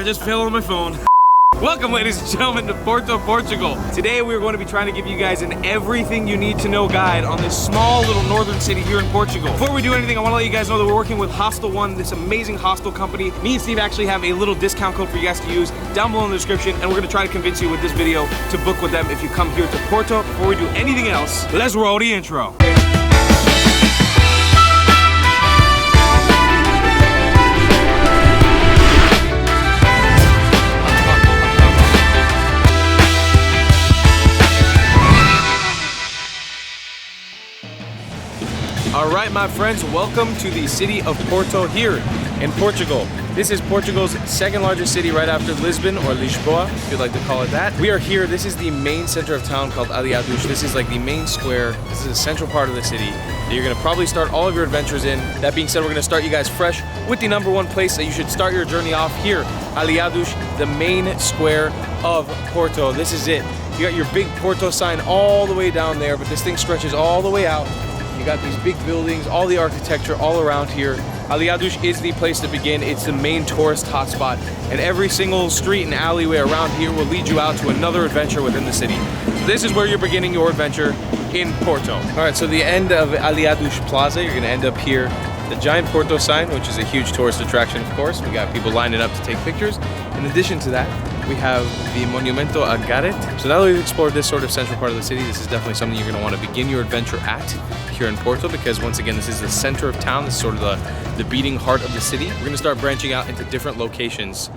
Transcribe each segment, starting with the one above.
just fell on my phone. Welcome, ladies and gentlemen, to Porto, Portugal. Today we're going to be trying to give you guys an everything you need to know guide on this small little northern city here in Portugal. Before we do anything, I want to let you guys know that we're working with Hostel One, this amazing hostel company. Me and Steve actually have a little discount code for you guys to use down below in the description, and we're going to try to convince you with this video to book with them if you come here to Porto. Before we do anything else, let's roll the intro. Alright, my friends, welcome to the city of Porto here in Portugal. This is Portugal's second largest city right after Lisbon, or Lisboa, if you'd like to call it that. We are here. This is the main center of town called Aliados. This is like the main square. This is a central part of the city that you're going to probably start all of your adventures in. That being said, we're going to start you guys fresh with the number one place that you should start your journey off here, Aliados, the main square of Porto. This is it. You got your big Porto sign all the way down there, but this thing stretches all the way out. You got these big buildings, all the architecture all around here. Aliados is the place to begin. It's the main tourist hotspot, and every single street and alleyway around here will lead you out to another adventure within the city. So this is where you're beginning your adventure in Porto. All right, so the end of Aliados Plaza, you're gonna end up here. The giant Porto sign, which is a huge tourist attraction, of course. We got people lining up to take pictures. In addition to that, we have the Monumento a Garret. So now that we've explored this sort of central part of the city, this is definitely something you're gonna want to begin your adventure at here in Porto, because once again, this is the center of town. This is sort of the beating heart of the city. We're gonna start branching out into different locations.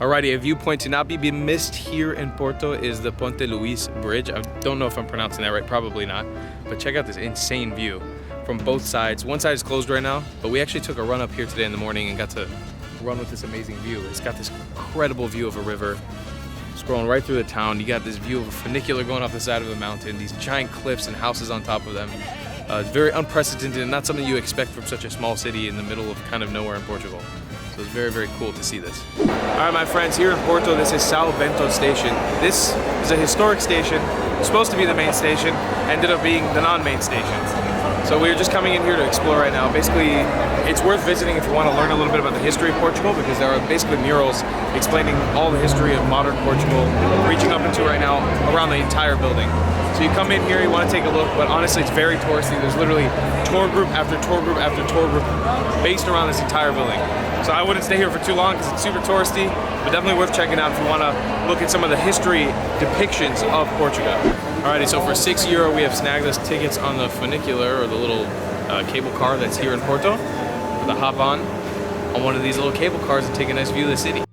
Alrighty, a viewpoint to not be missed here in Porto is the Ponte Luis Bridge. I don't know if I'm pronouncing that right, probably not, but check out this insane view from both sides. One side is closed right now, but we actually took a run up here today in the morning and got to run with this amazing view. It's got this incredible view of a river scrolling right through the town. You got this view of a funicular going off the side of a mountain, these giant cliffs and houses on top of them. It's very unprecedented and not something you expect from such a small city in the middle of kind of nowhere in Portugal. So it's very, very cool to see this. All right, my friends, here in Porto, this is Bento station. This is a historic station. It's supposed to be the main station, ended up being the non-main station. So we're just coming in here to explore right now. Basically, it's worth visiting if you want to learn a little bit about the history of Portugal, because there are basically murals explaining all the history of modern Portugal, reaching up into right now around the entire building. So you come in here, you want to take a look, but honestly, it's very touristy. There's literally tour group after tour group after tour group based around this entire building. So I wouldn't stay here for too long because it's super touristy, but definitely worth checking out if you want to look at some of the history depictions of Portugal. Alrighty, so for €6, we have snagged us tickets on the funicular, or the little cable car that's here in Porto. To hop on one of these little cable cars and take a nice view of the city.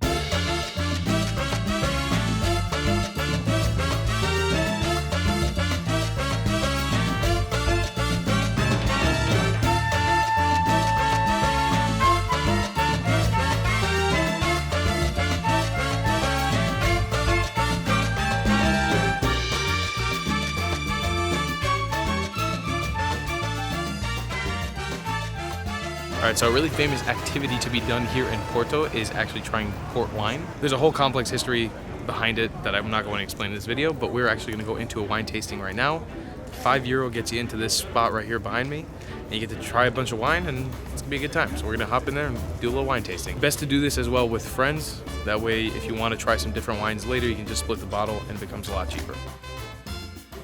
Alright, so a really famous activity to be done here in Porto is actually trying port wine. There's a whole complex history behind it that I'm not going to explain in this video, but we're actually going to go into a wine tasting right now. €5 gets you into this spot right here behind me, and you get to try a bunch of wine, and it's going to be a good time. So we're going to hop in there and do a little wine tasting. Best to do this as well with friends. That way, if you want to try some different wines later, you can just split the bottle and it becomes a lot cheaper.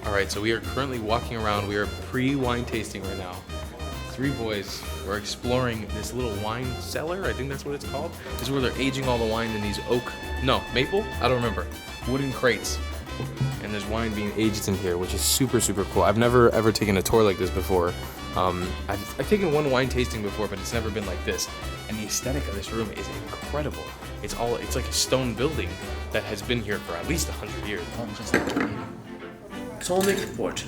Alright, so we are currently walking around. We are pre-wine tasting right now. Three boys were exploring this little wine cellar, I think that's what it's called. This is where they're aging all the wine in these maple? I don't remember. Wooden crates. And there's wine being aged in here, which is super, super cool. I've never ever taken a tour like this before. I've taken one wine tasting before, but it's never been like this. And the aesthetic of this room is incredible. It's like a stone building that has been here for at least 100 years. Tonic port.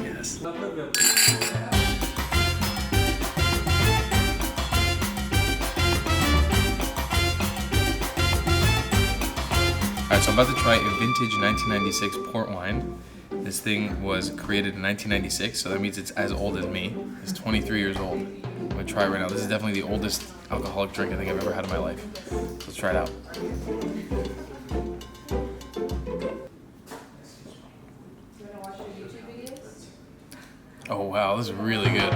Yes. Alright, so I'm about to try a vintage 1996 port wine. This thing was created in 1996, so that means it's as old as me. It's 23 years old. I'm gonna try it right now. This is definitely the oldest alcoholic drink I think I've ever had in my life. So let's try it out. Oh wow, this is really good.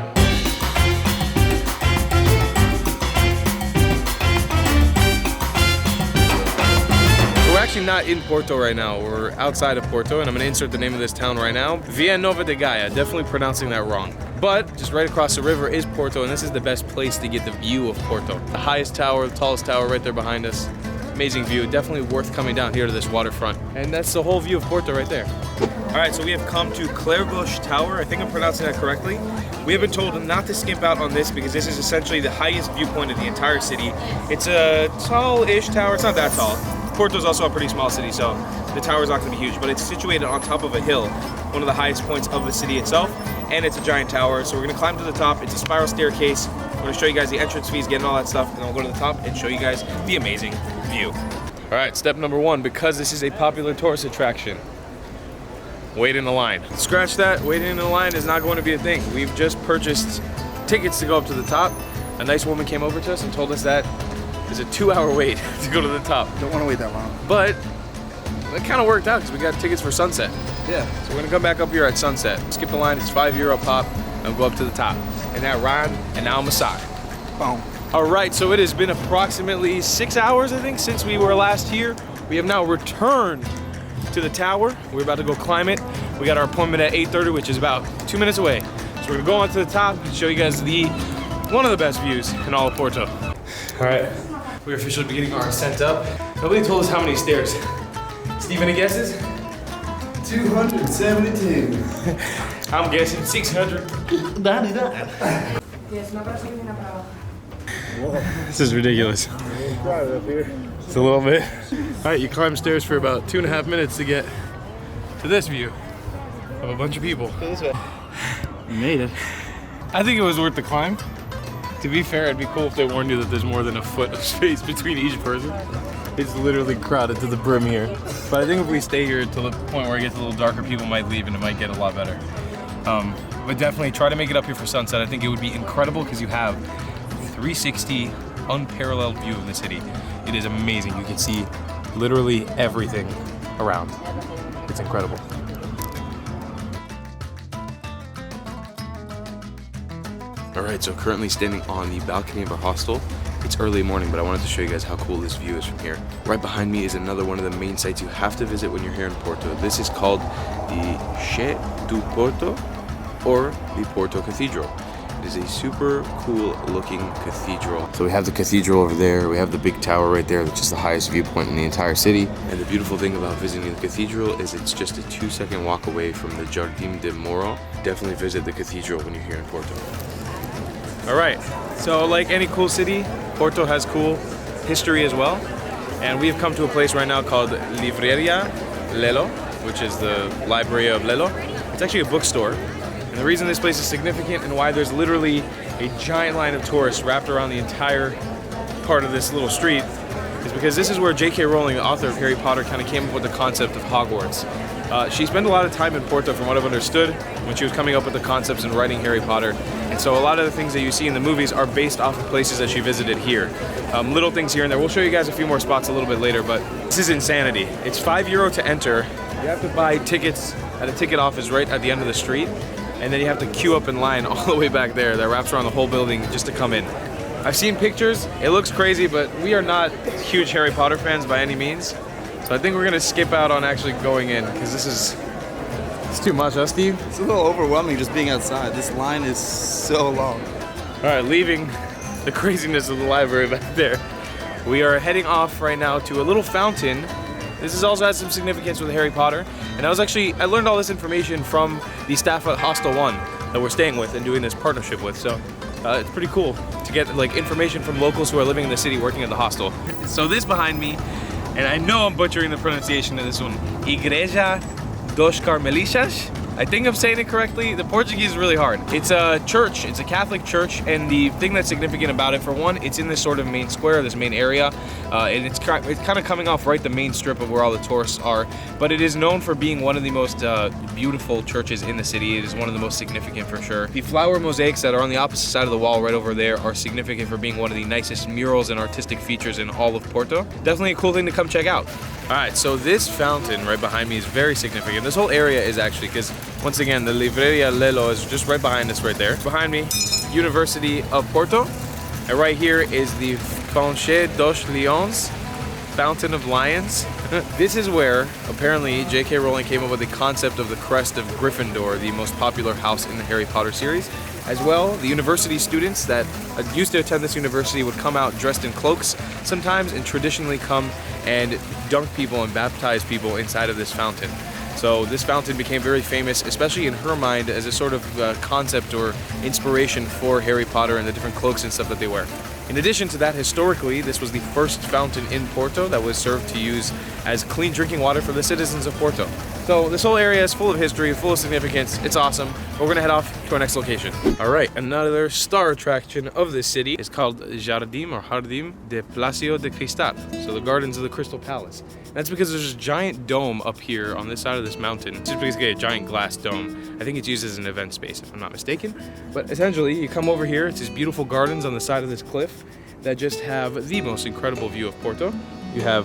actually not in Porto right now. We're outside of Porto, and I'm gonna insert the name of this town right now. Via Nova de Gaia, definitely pronouncing that wrong. But just right across the river is Porto, and this is the best place to get the view of Porto. The highest tower, the tallest tower right there behind us. Amazing view, definitely worth coming down here to this waterfront. And that's the whole view of Porto right there. All right, so we have come to Clairgauche Tower. I think I'm pronouncing that correctly. We have been told not to skimp out on this because this is essentially the highest viewpoint of the entire city. It's a tall-ish tower, it's not that tall. Porto's also a pretty small city, so the tower is not gonna be huge, but it's situated on top of a hill, one of the highest points of the city itself, and it's a giant tower. So we're gonna climb to the top. It's a spiral staircase. I'm gonna show you guys the entrance fees, getting all that stuff, and then we'll go to the top and show you guys the amazing view. All right, step number one, because this is a popular tourist attraction, wait in the line. Scratch that, waiting in the line is not going to be a thing. We've just purchased tickets to go up to the top. A nice woman came over to us and told us that there's a 2-hour wait to go to the top. Don't want to wait that long. But it kind of worked out because we got tickets for sunset. Yeah. So we're gonna come back up here at sunset. Skip the line, it's €5 pop, and go up to the top. And now Ryan, and now Masai. Boom. All right, so it has been approximately 6 hours, I think, since we were last here. We have now returned to the tower. We're about to go climb it. We got our appointment at 8:30, which is about 2 minutes away. So we're gonna go onto the top and show you guys one of the best views in all of Porto. All right, we're officially beginning our ascent up. Nobody told us how many stairs. Steve, any guesses? 272. I'm guessing 699. This is ridiculous. It's a little bit. All right, you climb stairs for about 2.5 minutes to get to this view of a bunch of people. You made it. I think it was worth the climb. To be fair, it'd be cool if they warned you that there's more than a foot of space between each person. It's literally crowded to the brim here. But I think if we stay here till the point where it gets a little darker, people might leave and it might get a lot better. But definitely try to make it up here for sunset. I think it would be incredible because you have 360 unparalleled view of the city. It is amazing. You can see literally everything around. It's incredible. All right, so currently standing on the balcony of our hostel. It's early morning, but I wanted to show you guys how cool this view is from here. Right behind me is another one of the main sites you have to visit when you're here in Porto. This is called the Che do Porto, or the Porto Cathedral. It is a super cool looking cathedral. So we have the cathedral over there, we have the big tower right there, which is the highest viewpoint in the entire city. And the beautiful thing about visiting the cathedral is it's just a 2-second walk away from the Jardim de Moro. Definitely visit the cathedral when you're here in Porto. All right, so like any cool city, Porto has cool history as well. And we've come to a place right now called Livraria Lelo, which is the library of Lelo. It's actually a bookstore. And the reason this place is significant and why there's literally a giant line of tourists wrapped around the entire part of this little street is because this is where J.K. Rowling, the author of Harry Potter, kind of came up with the concept of Hogwarts. She spent a lot of time in Porto, from what I've understood, when she was coming up with the concepts and writing Harry Potter. And so a lot of the things that you see in the movies are based off of places that she visited here. Little things here and there. We'll show you guys a few more spots a little bit later, but this is insanity. It's €5 to enter. You have to buy tickets at a ticket office right at the end of the street. And then you have to queue up in line all the way back there that wraps around the whole building just to come in. I've seen pictures, it looks crazy, but we are not huge Harry Potter fans by any means. So I think we're gonna skip out on actually going in because it's too much, huh, Steve? It's a little overwhelming just being outside. This line is so long. All right, leaving the craziness of the library back there. We are heading off right now to a little fountain. This has also had some significance with Harry Potter. And I learned all this information from the staff at Hostel 1 that we're staying with and doing this partnership with. So it's pretty cool to get like information from locals who are living in the city working at the hostel. So this behind me, and I know I'm butchering the pronunciation of this one, Igreja dos Carmelitas. I think I'm saying it correctly. The Portuguese is really hard. It's a church, it's a Catholic church, and the thing that's significant about it, for one, it's in this sort of main square, this main area, and it's kind of coming off right the main strip of where all the tourists are, but it is known for being one of the most beautiful churches in the city. It is one of the most significant for sure. The flower mosaics that are on the opposite side of the wall right over there are significant for being one of the nicest murals and artistic features in all of Porto. Definitely a cool thing to come check out. All right, so this fountain right behind me is very significant. This whole area is actually, because once again, the Livraria Lelo is just right behind us right there. Behind me, University of Porto. And right here is the Ponte dos Leões. Fountain of Lions. This is where apparently J.K. Rowling came up with the concept of the crest of Gryffindor, the most popular house in the Harry Potter series. As well, the university students that used to attend this university would come out dressed in cloaks sometimes and traditionally come and dunk people and baptize people inside of this fountain. So this fountain became very famous, especially in her mind, as a sort of concept or inspiration for Harry Potter and the different cloaks and stuff that they wear. In addition to that, historically, this was the first fountain in Porto that was served to use as clean drinking water for the citizens of Porto. So this whole area is full of history, full of significance. It's awesome. We're gonna head off to our next location. All right, another star attraction of this city is called Jardim de Paseo de Cristal. So the Gardens of the Crystal Palace. That's because there's a giant dome up here on this side of this mountain. It's just basically a giant glass dome. I think it's used as an event space, if I'm not mistaken. But essentially, you come over here, it's these beautiful gardens on the side of this cliff that just have the most incredible view of Porto. You have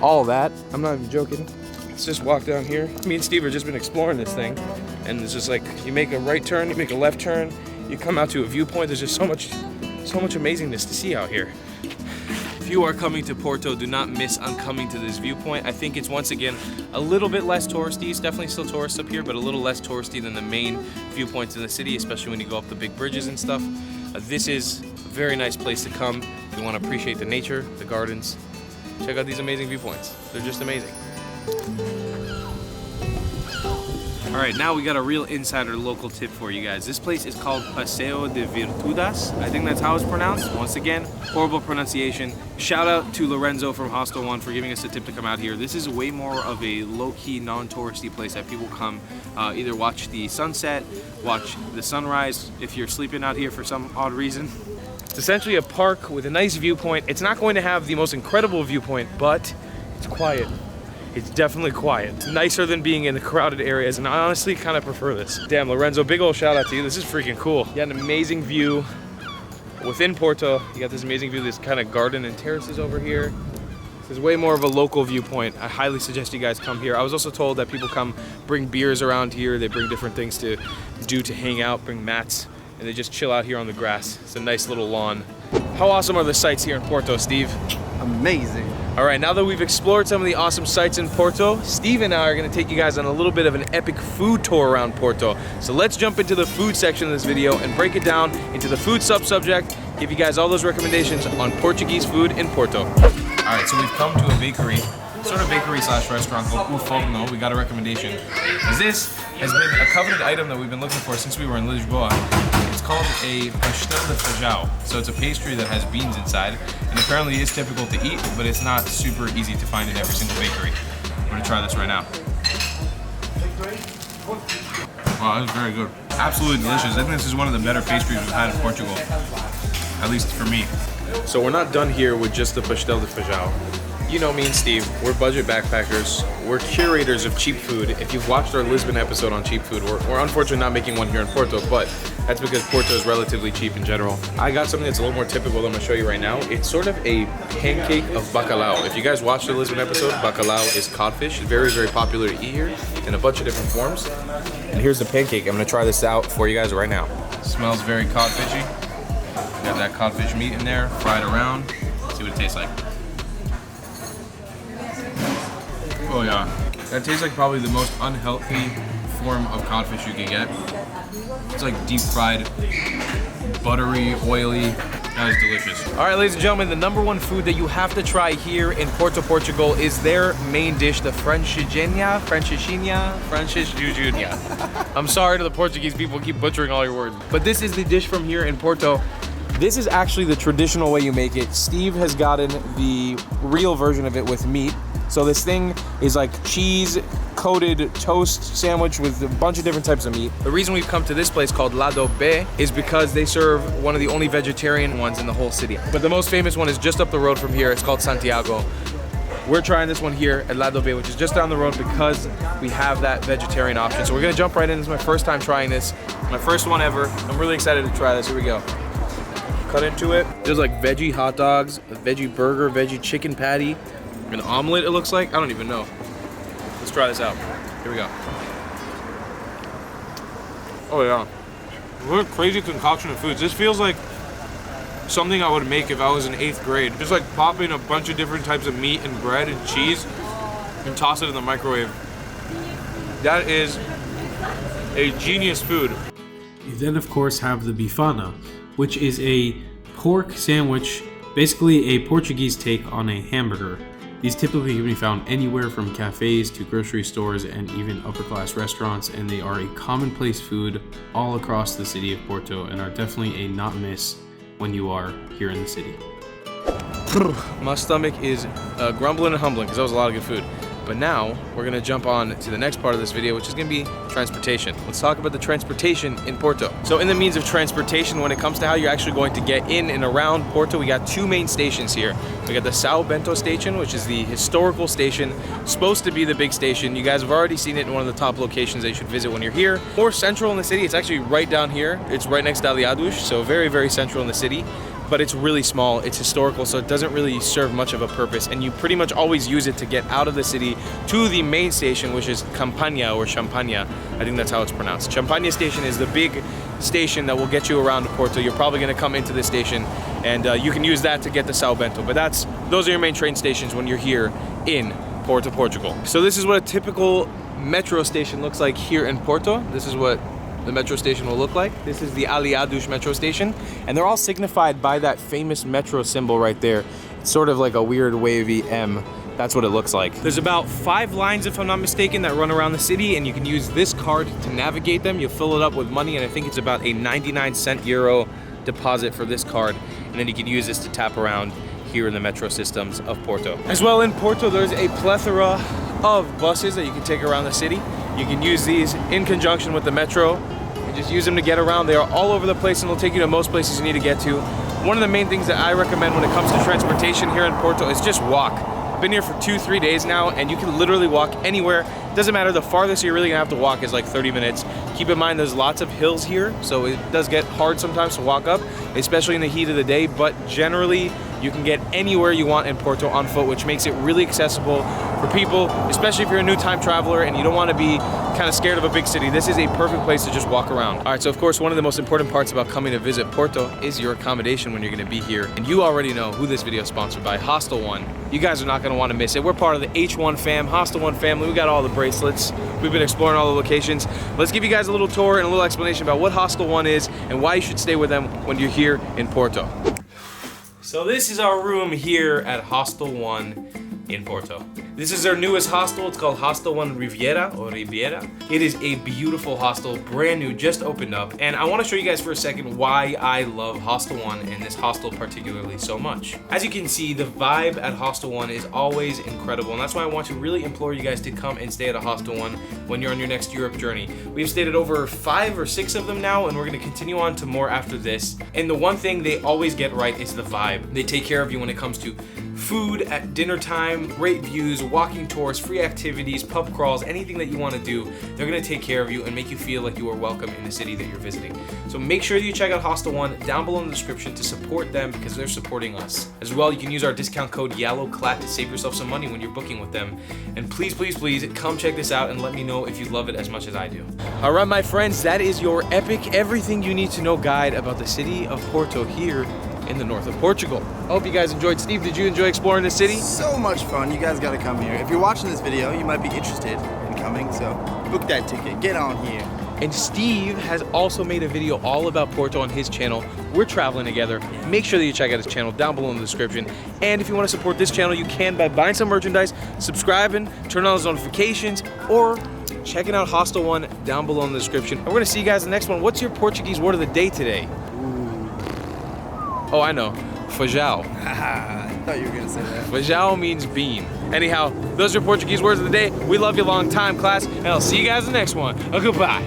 all that. I'm not even joking. Let's just walk down here. Me and Steve have just been exploring this thing, and it's just like, you make a right turn, you make a left turn, you come out to a viewpoint. There's just so much amazingness to see out here. If you are coming to Porto, do not miss on coming to this viewpoint. I think it's once again a little bit less touristy. It's definitely still tourists up here, but a little less touristy than the main viewpoints in the city, especially when you go up the big bridges and stuff. This is a very nice place to come if you want to appreciate the nature, the gardens. Check out these amazing viewpoints. They're just amazing. All right, now we got a real insider local tip for you guys. This place is called Paseo de Virtudes. I think that's how it's pronounced. Once again, horrible pronunciation. Shout out to Lorenzo from Hostel 1 for giving us a tip to come out here. This is way more of a low-key, non-touristy place that people come either watch the sunset, watch the sunrise, if you're sleeping out here for some odd reason. It's essentially a park with a nice viewpoint. It's not going to have the most incredible viewpoint, but it's quiet. It's definitely quiet. It's nicer than being in the crowded areas, and I honestly kind of prefer this. Damn, Lorenzo, big ol' shout out to you. This is freaking cool. You got an amazing view within Porto. You got this amazing view, this kind of garden and terraces over here. This is way more of a local viewpoint. I highly suggest you guys come here. I was also told that people come bring beers around here. They bring different things to do to hang out, bring mats, and they just chill out here on the grass. It's a nice little lawn. How awesome are the sights here in Porto, Steve? Amazing. All right, now that we've explored some of the awesome sights in Porto, Steve and I are gonna take you guys on a little bit of an epic food tour around Porto. So let's jump into the food section of this video and break it down into the food sub-subject, give you guys all those recommendations on Portuguese food in Porto. All right, so we've come to a bakery, sort of bakery slash restaurant called O Forno. We got a recommendation. This has been a coveted item that we've been looking for since we were in Lisboa. It's called a pastel de feijão. So it's a pastry that has beans inside, and apparently is typical to eat, but it's not super easy to find in every single bakery. I'm gonna try this right now. Wow, that's very good. Absolutely delicious. I think this is one of the better pastries we've had in Portugal, at least for me. So we're not done here with just the pastel de feijão. You know me and Steve, we're budget backpackers. We're curators of cheap food. If you've watched our Lisbon episode on cheap food, we're unfortunately not making one here in Porto, but that's because Porto is relatively cheap in general. I got something that's a little more typical that I'm gonna show you right now. It's sort of a pancake of bacalhau. If you guys watched the Lisbon episode, bacalhau is codfish. Very, very popular to eat here in a bunch of different forms. And here's the pancake. I'm gonna try this out for you guys right now. It smells very codfishy. Got that codfish meat in there, fried around. Let's see what it tastes like. Oh yeah, that tastes like probably the most unhealthy form of codfish you can get. It's like deep fried, buttery, oily. That is delicious. All right, ladies and gentlemen, the #1 food that you have to try here in Porto, Portugal is their main dish, the Francesinha. I'm sorry to the Portuguese people, keep butchering all your words. But this is the dish from here in Porto. This is actually the traditional way you make it. Steve has gotten the real version of it with meat. So this thing is like cheese-coated toast sandwich with a bunch of different types of meat. The reason we've come to this place called Lado B is because they serve one of the only vegetarian ones in the whole city. But the most famous one is just up the road from here. It's called Santiago. We're trying this one here at Lado B, which is just down the road because we have that vegetarian option. So we're gonna jump right in. This is my first time trying this. My first one ever. I'm really excited to try this. Here we go. Cut into it. There's like veggie hot dogs, a veggie burger, veggie chicken patty, an omelet it looks like. I don't even know. Let's try this out. Here we go. Oh yeah. What a crazy concoction of foods. This feels like something I would make if I was in 8th grade. Just like pop in a bunch of different types of meat and bread and cheese and toss it in the microwave. That is a genius food. You then of course have the bifana, which is a pork sandwich, basically a Portuguese take on a hamburger. These typically can be found anywhere from cafes to grocery stores and even upper class restaurants, and they are a commonplace food all across the city of Porto and are definitely a not miss when you are here in the city. My stomach is grumbling and humbling because that was a lot of good food. But now we're gonna jump on to the next part of this video, which is gonna be transportation. Let's talk about the transportation in Porto. So in the means of transportation, when it comes to how you're actually going to get in and around Porto, we got 2 main stations here. We got the Bento station, which is the historical station, supposed to be the big station. You guys have already seen it in one of the top locations that you should visit when you're here. More central in the city, it's actually right down here. It's right next to YALOCLATT, so very, very central in the city. But it's really small, it's historical, so it doesn't really serve much of a purpose, and you pretty much always use it to get out of the city to the main station, which is Campania or Champagna. I think that's how it's pronounced. Champagna station is the big station that will get you around Porto. You're probably gonna come into this station, and you can use that to get to Bento. But those are your main train stations when you're here in Porto, Portugal. So this is what a typical metro station looks like here in Porto. This is what the metro station will look like. This is the YALOCLATT metro station, and they're all signified by that famous metro symbol right there. It's sort of like a weird wavy M. That's what it looks like. There's about 5 lines, if I'm not mistaken, that run around the city, and you can use this card to navigate them. You'll fill it up with money, and I think it's about a 99-cent euro deposit for this card, and then you can use this to tap around here in the metro systems of Porto. As well, in Porto, there's a plethora of buses that you can take around the city. You can use these in conjunction with the metro and just use them to get around. They are all over the place and they'll take you to most places you need to get to. One of the main things that I recommend when it comes to transportation here in Porto is just walk. I've been here for 2-3 days now, and you can literally walk anywhere. Doesn't matter, the farthest you're really gonna have to walk is like 30 minutes. Keep in mind there's lots of hills here, so it does get hard sometimes to walk up, especially in the heat of the day, but generally you can get anywhere you want in Porto on foot, which makes it really accessible for people, especially if you're a new time traveler and you don't want to be kind of scared of a big city. This is a perfect place to just walk around. All right, so of course, one of the most important parts about coming to visit Porto is your accommodation when you're gonna be here. And you already know who this video is sponsored by, Hostel One. You guys are not gonna wanna miss it. We're part of the H1 fam, Hostel One family. We got all the bracelets. We've been exploring all the locations. Let's give you guys a little tour and a little explanation about what Hostel One is and why you should stay with them when you're here in Porto. So this is our room here at Hostel One in Porto. This is our newest hostel. It's called Hostel One Riviera or Riviera. It is a beautiful hostel, brand new, just opened up. And I want to show you guys for a second why I love Hostel One and this hostel particularly so much. As you can see, the vibe at Hostel One is always incredible. And that's why I want to really implore you guys to come and stay at a Hostel One when you're on your next Europe journey. We've stayed at over 5 or 6 of them now, and we're going to continue on to more after this. And the one thing they always get right is the vibe. They take care of you when it comes to food at dinner time, great views, walking tours, free activities, pub crawls, anything that you want to do. They're going to take care of you and make you feel like you are welcome in the city that you're visiting. So make sure you check out Hostel One down below in the description to support them because they're supporting us. As well, you can use our discount code YALOCLATT to save yourself some money when you're booking with them. And please, please, please come check this out and let me know if you love it as much as I do. All right, my friends, that is your epic everything you need to know guide about the city of Porto here in the north of Portugal. I hope you guys enjoyed. Steve, did you enjoy exploring the city? So much fun. You guys got to come here. If you're watching this video, you might be interested in coming, so book that ticket. Get on here. And Steve has also made a video all about Porto on his channel. We're traveling together. Make sure that you check out his channel down below in the description. And if you want to support this channel, you can by buying some merchandise, subscribing, turn on those notifications, or checking out Hostel One down below in the description. And we're going to see you guys in the next one. What's your Portuguese word of the day today? Oh, I know. Feijão. I thought you were going to say that. Feijão means bean. Anyhow, those are Portuguese words of the day. We love you long time, class, and I'll see you guys in the next one. Goodbye.